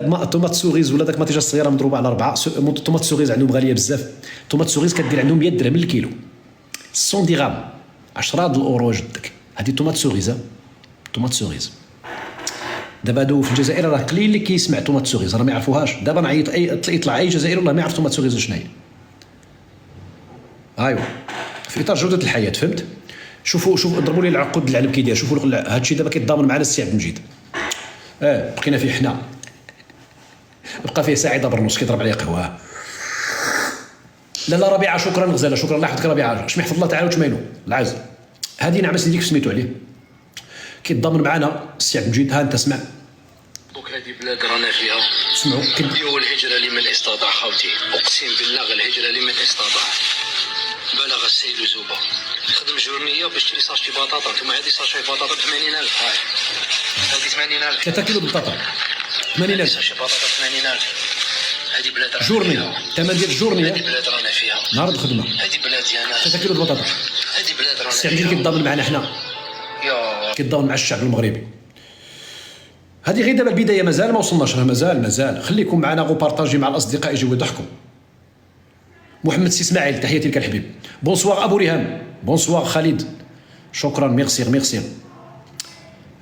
طوماط سوغيز ولا داك ماتيجه الصغيره مضروبه على 4. طوماط سوغيز عندهم غاليه بزاف. طوماط سوغيز كدير عندهم 100 درهم للكيلو، 100 درهم 10 د الاورو جدك. هذه طوماط سوغيز، طوماط سوغيز. دابا هادو في الجزائر راه قليل اللي كيسمع طوماط سوغيز، راه ما يعرفوهاش. دابا نعيط يطلع اي جزائري والله ما يعرف طوماط سوغيز شنو هي. ايوا في اطار جوده الحياه، فهمت؟ شوفوا ضربوا لي العقود العنب كي داير. شوفوا هادشي دابا كيتضامن معنا السي عبد المجيد. بقينا فيه حنا، بقى فيه سعيد برنوس كيضرب عليه قهوه. لا ربيعه شكرا غزاله، شكرا الله يحفظك ربيعه. شمي حفظ الله تعالى وتمايلو العز. هذه نعم سيديك سميتو عليه كيتضامن معنا السي عبد المجيد. ها انت اسمع دوك هذه بلاد رانا فيها. اسمعوا كديو الهجره لمن استطاع خوتي، اقسم بالله الهجره لمن استطاع. بلغ السيد زوبه خدم جورنيه باش تشري ساشي بطاطا. ثم هذه ساشي بطاطا ب 80,000. هاي هذه 80,000. 3 كيلو بطاطا 80,000. ساشي بطاطا 80,000. هذه بلاد رانا جورني فيها. ثمن ديال الجورنيه. هذه بلاد رانا فيها. نهار الخدمه هذه بلاد يا ناس. 3 كيلو بطاطا. هذه بلاد رانا السي عبد المجيد كيتضامن معنا حنا، يا كيتضامن مع الشعب المغربي. هذه غير دابا البدايه، مازال ما وصلناش، راه مازال. خليكم معنا وبارطاجي مع الاصدقاء يجيو يضحكوا. محمد سي اسماعيل تحياتي لك الحبيب. بونسوار ابو ريهام. بونسوار خالد. شكرا ميرسي.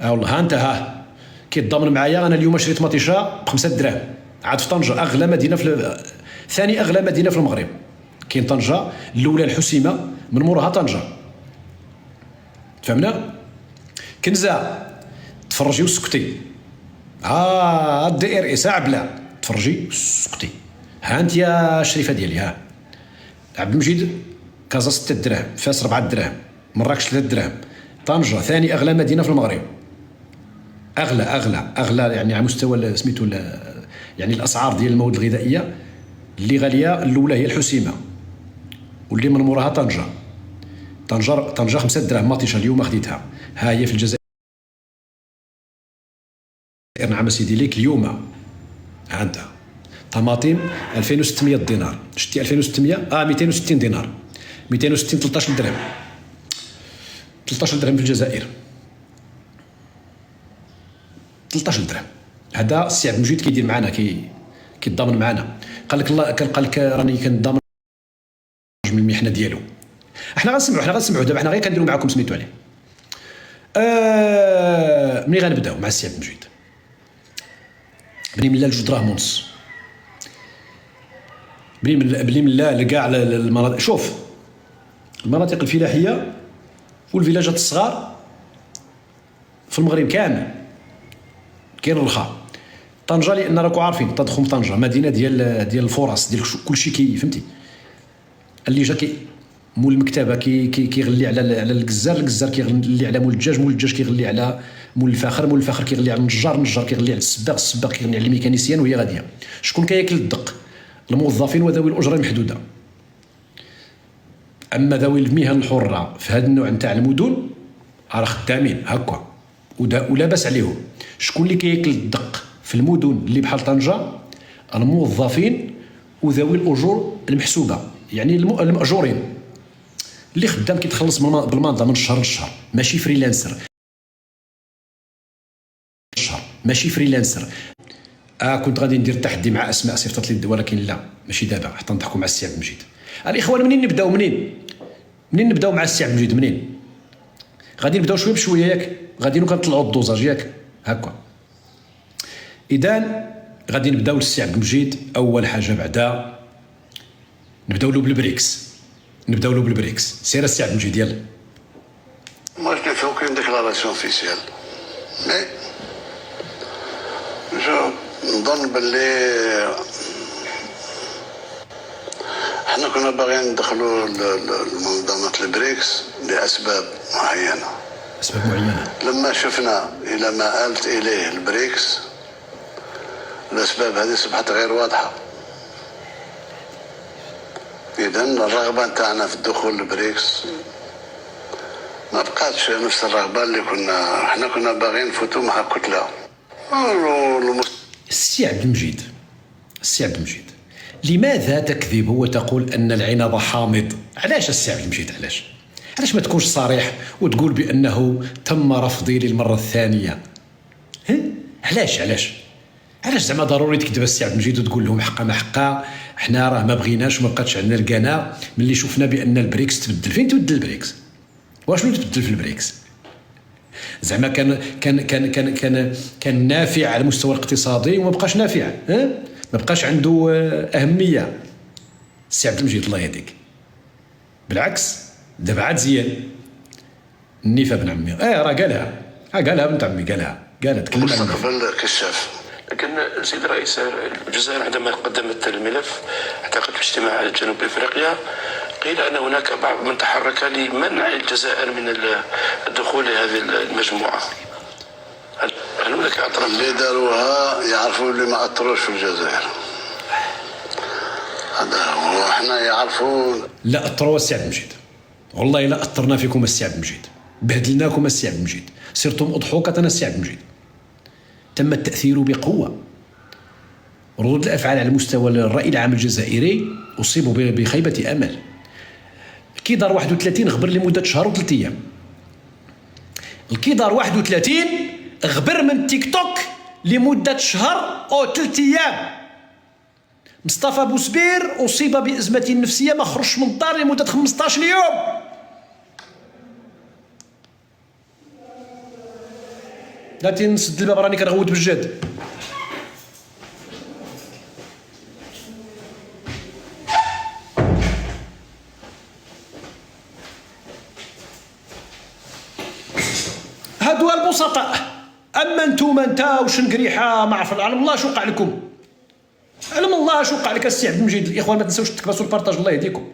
والله ها انت كيتضامن معايا. انا اليوم شريت مطيشه ب5 دراهم عاد في طنجه، اغلى مدينه ثاني اغلى مدينه في المغرب. كاين طنجه الاولى الحسيمه، من موراها طنجه. فهمنا؟ كنزه تفرجي وسكتي. الدي ار اس عبله تفرجي وسكتي. ها انت يا شريفه ديالي. ها عبد المجيد كازا 6 دراهم، فاس 4 دراهم، مراكش 3 دراهم، طنجه ثاني اغلى مدينه في المغرب. اغلى يعني على مستوى سميتو يعني الاسعار ديال المواد الغذائيه اللي غاليه. الاولى هي الحسيمه واللي من موراها طنجه 5 دراهم مطيشه اليوم خديتها. ها هي في الجزائر. نعم سيدي ليك اليوم. ها انت طماطم 2600 دينار، شتي 2600 260 دينار، 260 13 درهم. 13 درهم في الجزائر، 13 درهم. هذا السي عبد المجيد كيدير معنا، كيتضامن معنا. قال لك راني كنضامن من المحنه ديالو. احنا غنسمعوا دابا. احنا غير كنديروا معكم سميتو عليه. ملي غنبداو مع السي عبد المجيد بلي من لا 2 دراهم ونص، بلي من لا لكاع المناطق. شوف المناطق الفلاحيه والفيلاجات الصغار في المغرب كامل كاين الرخاء. طنجه لان راكم عارفين تضخم طنجه مدينه ديال الفرص، ديال كلشي فهمتي. اللي جا مول المكتبه كيغلي على الجزار كيغلي على مول الدجاج كيغلي على مول الفخر كيغلي على النجار كيغلي على السباق كيغلي على الميكانيسيان. وهي غاديه. شكون كياكل الدق؟ الموظفين وذوي الاجره المحدوده. اما ذوي المهن الحره في هذا النوع نتاع المدن راه خدامين هكا ولا باس عليهم. شكون اللي كياكل الدق في المدن اللي بحال طنجه؟ الموظفين وذوي الاجور المحسوبه، يعني المأجورين اللي خدام كيتخلص بالمنظه من شهر لشهر، ماشي فريلانسر. كنت غادي ندير تحدي مع اسماء صيفطت لي ولكن لا ماشي دابا حتى نضحكوا مع السي عبد المجيد. الاخوان منين نبداو؟ منين نبداو مع السي عبد المجيد؟ منين غادي نبداو؟ شويه بشويه ياك، غادي كنطلعوا الدوزاج ياك هكا. اذا غادي نبداو للسي عبد المجيد. اول حاجه بعدا نبداو له بالبريكس. سير السي عبد المجيد يلا. Moi, je n'ai fait aucune déclaration officielle. Mais je نظن باللي احنا كنا باغيين ندخلوا المنظمة البريكس لأسباب معينة. لما شفنا إلى ما آلت إليه البريكس الأسباب هذه أصبحت غير واضحة. إذن الرغبة نتاعنا في الدخول للبريكس ما بقاتش نفس الرغبة اللي احنا كنا باغيين نفوتوا مع كتلة. السي عبد المجيد لماذا تكذب وتقول أن العنب حامض؟ علاش السي عبد المجيد؟ علاش ما تكونش صريح وتقول بأنه تم رفضي للمرة الثانية؟ علاش علاش زعما ضروري تكذب السي عبد المجيد وتقول لهم حقا ما حقا حنا راه ما بغيناش وما بقاتش عندنا القناع ملي شفنا بان البريكس تبدل؟ فين تبدل البريكس؟ واشنو تبدل في البريكس؟ زعما كان نافع على المستوى الاقتصادي وما بقاش نافع، ما بقاش عنده اهميه السي عبد المجيد الله يهديك. بالعكس دابا عاد زيان النيفه بن عمي راه قالها بنت عمي قالها تكلم على مستقبل كشاف. لكن سيد الرئيس، الجزائر عندما قدمت الملف اعتقد في اجتماع جنوب افريقيا قيل ان هناك بعض من تحرك لمنع الجزائر من الدخول لهذه المجموعه. هل هناك اطراف اللي داروها يعرفوا اللي ما اثروش في الجزائر؟ هذا هو، احنا يعرفوا. لا اثروا السي عبد المجيد، والله لا اثرنا فيكم السي عبد المجيد، بهدلناكم السي عبد المجيد، صرتم اضحوكه السي عبد المجيد. تم التأثير بقوة. ردود الأفعال على مستوى الرأي العام الجزائري أصيبوا بخيبة أمل. الكيدار 31 غبر لمدة شهر و3 أيام. الكيدار 31 غبر من تيك توك لمدة شهر أو 3 أيام. مصطفى بوسبير أصيب بأزمة نفسية ما خرجش من الدار لمدة 15 يوم. لا تنسد الباب راني كنغوت بالجد. هادو البسطاء. اما نتوما انت وشنقريحه ما عرف علم الله شو وقع لكم، علم الله شو وقع لك السي عبد المجيد. الاخوان ما تنساوش تكبسوا البارطاج الله يهديكم،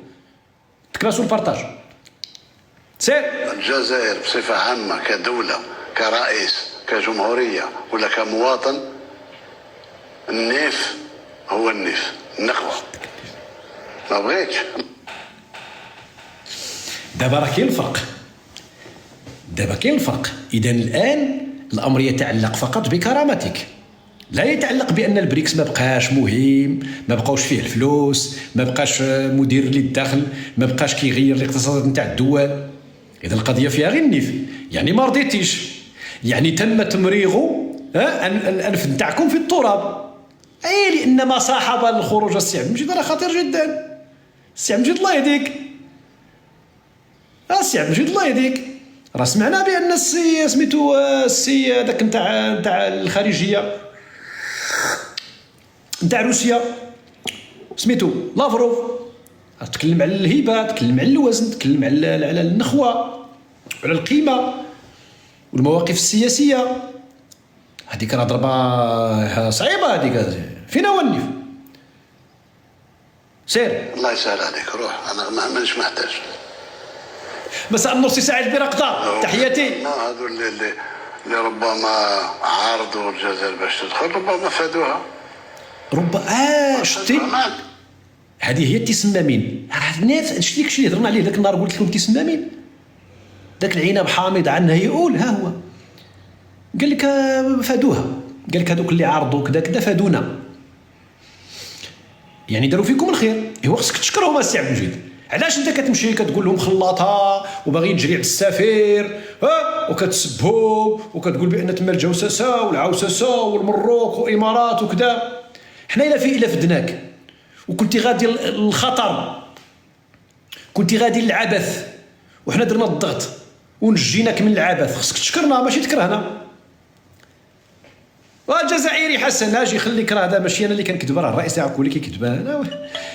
تكبسوا البارطاج. سير. الجزائر بصفه عامه كدوله كرئيس كجمهورية ولا كمواطن، النيف هو النيف، النخوة ما بغيتش. دابا راه كاين الفرق، إذا الآن الأمر يتعلق فقط بكرامتك، لا يتعلق بأن البريكس ما بقاش مهم، ما بقاوش فيه الفلوس، ما بقاش مدير للدخل، ما بقاش كيغير الاقتصادات نتاع الدول. إذا القضية فيها غير النيف، يعني ما رضيتيش، يعني تم تمريغ الأنف نتاعكم في التراب. لأن ما صاحب الخروج السي عبد المجيد راه خطير جدا. السي عبد المجيد الله يهديك، السي عبد المجيد الله يهديك، راه سمعنا بأن السي سميتو السي هذاك نتاع الخارجية نتاع روسيا سميتو لافروف تكلم على الهبة، تكلم على الوزن، تكلم على النخوة وعلى القيمة والمواقف السياسية. هذيك راه ضربة صعيبة هذيك. فين هو النيف؟ سير. الله يسهل عليك، روح، أنا مانيش محتاج. مساء النور سي سعيد برقدة، تحياتي. ما هذو اللي ربما عارضوا الجزائر باش تدخل ربما فادوها. شتي هذه هي التسمامين. الناس شتي داكشي اللي هضرنا عليه ذاك النهار قلت لكم التسمامين. ذاك العنب حامض عنها يقول ها هو قال لك فادوها، قال لك هذوك اللي عارضوا كذا كذا فادونا، يعني داروا فيكم الخير. ايوا خصك تشكرهم السي عبد المجيد. علاش انت كتمشي كتقول لهم خلاطها وباغي تجري على السفير وكتسبهم وكتقول بان تما الجوسسه والعوسسه والمروك وامارات وكذا؟ حنا الا فدناك وكنتي غادي للخطر، كنتي غادي للعبث، وحنا درنا الضغط ونجيناك من العبث، خصك تشكرنا ماشي تكرهنا. والجزائري حسن اجي خليك، راه هذا ماشي انا اللي كنكذب، راه الرئيس تاعك هو اللي كيكذب.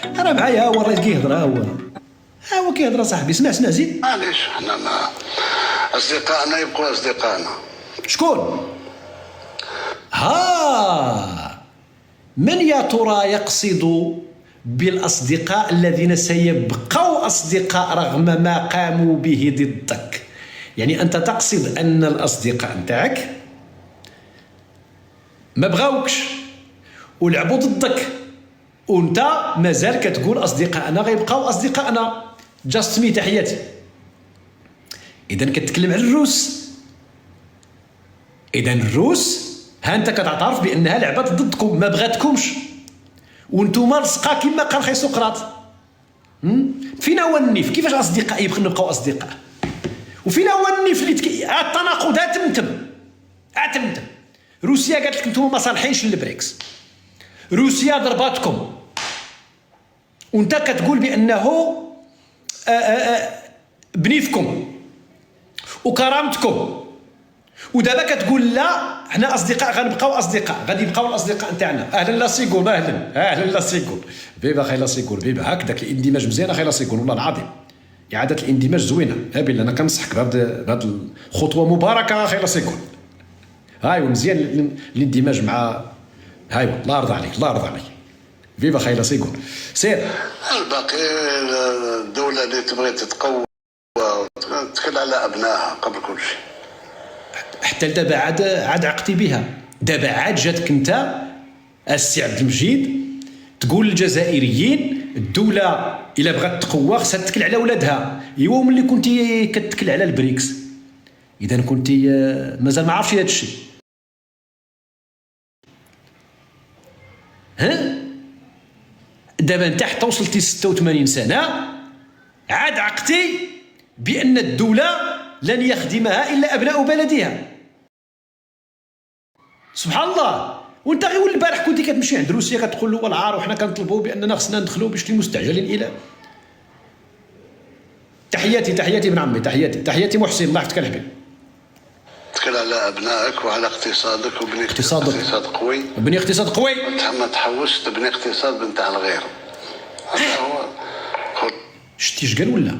انا معايا، هو الرئيس كيهضر، هو كيهضر صاحبي. اسمع زيد. معليش، حنا ما اصدقائنا يبقوا اصدقائنا. شكون؟ من يا ترى يقصد بالاصدقاء الذين سيبقوا اصدقاء رغم ما قاموا به ضدك؟ يعني انت تقصد ان الاصدقاء نتاعك ما بغاوكش ولعبوا ضدك، وانت مازال كتقول اصدقائنا غيبقاو اصدقائنا. جاست مي تحياتي. اذا كتكلم على الروس. اذا الروس ها انت كتعترف بانها لعبت ضدكم، ما بغاتكمش، وانتم لصقا كما قال خي سقراط. فين هو النيف؟ كيفاش اصدقاء يبقوا نبقاو اصدقاء؟ وفين هو النيف اللي التناقض؟ هاتمتم روسيا قالت لك انتم ما صالحينش للبريكس، روسيا ضرباتكم، وانت كتقول بانه بنيفكم وكرامتكم، ودابا كتقول لا حنا اصدقاء، غنبقاو اصدقاء، غادي يبقاو الاصدقاء نتاعنا. اهلا لا سيغول، اهلا لا سيغول، فيفا خاي لا سيغول، فيفا هكذاك الاندماج مزيان اخي لا سيغول، والله العظيم اعاده الاندماج زوينه. ها بالله انا كنصحك بهذه الخطوه مباركه اخي لا سيغول. هايوا مزيان الاندماج مع هايوا، الله يرضى عليك، الله يرضى عليك، فيفا خاي لا سيغول. سير الباقي الدولة اللي تبغي تتقوى تكل على أبنائها قبل كل شيء. حتى دابا عاد عقتي بها، دابا عاد جاتك انت السي عبد المجيد تقول للجزائريين الدوله الا بغات تقوى خصها تتكل على ولادها. ايوا ملي كنتي كتكل على البريكس اذا كنتي مازال ما عرفتي هذا الشيء. ها دابا انت حتى وصلتي 86 سنه عاد عقتي بان الدوله لن يخدمها الا ابناء بلدها. سبحان الله. وانت غير البارح كنتي كتمشي عند روسيا كتقول له والعار وحنا كنطلبوا باننا خصنا ندخلوا بشكل مستعجل الى. تحياتي ابن عمي، تحياتي محسن، الله يحفظك الحبيب. تكل على أبنائك وعلى اقتصادك وبني اقتصاد قوي، بني اقتصاد قوي، ما تحوش تبني اقتصاد بنتاع الغير. هذا هو. شتي اش قال ولا؟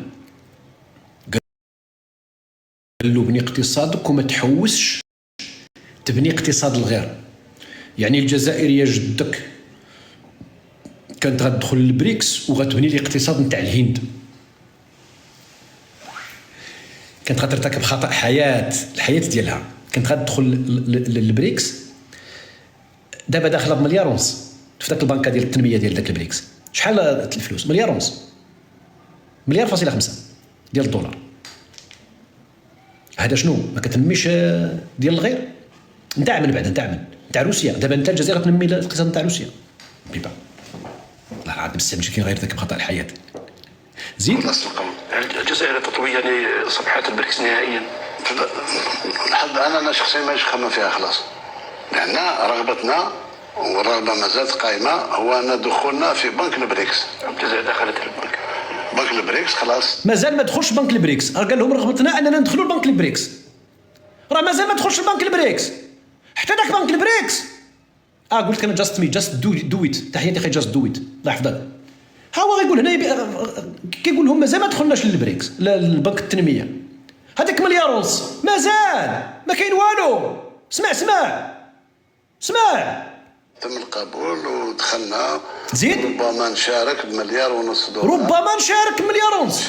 قال له بني اقتصادك وما تحوسش تبني اقتصاد الغير. يعني الجزائريه جدك كانت غتدخل للبريكس وغتبني الاقتصاد نتاع الهند، كانت غترتكب خطا الحياه ديالها، كانت غتدخل للبريكس دابا داخله بمليار ونص في ذاك البنكه ديال التنميه ديال ذاك البريكس. شحال الفلوس؟ مليار ونص، مليار فاصله 5 ديال الدولار. هذا شنو؟ ما كتنميش ديال الغير. نتاع من بعد؟ نتاع روسيا. دابا انت الجزائر تنمي الاقتصاد نتاع روسيا بيبا. الله العظيم السي كاين غير ذاك خطا الحياه. زيد الجزائر تطوي يعني صفحات البريكس نهائيا. انا شخصيا مانيش خمم فيها خلاص، لان رغبتنا والرغبه ما زالت قائمه هو ان دخولنا في بنك البريكس. الجزائر دخلت البنك، بنك البريكس خلاص مازال ما دخلش بنك البريكس. قال لهم رغبتنا اننا ندخلوا لبنك البريكس، راه مازال ما دخلش لبنك البريكس حتى داك بنك البريكس. قلت لك انا جاست دو ات. تحياتي خي جاست دو ات، الله يحفظك. ها هو غيقول هنا كيقول لهم مازال ما دخلناش للبريكس، للبنك التنميه. هذاك مليار ونص مازال ما كاين والو. اسمع تم القبول ودخلنا. زيد ربما نشارك بمليار ونص دولار، ربما نشارك بمليار ونص.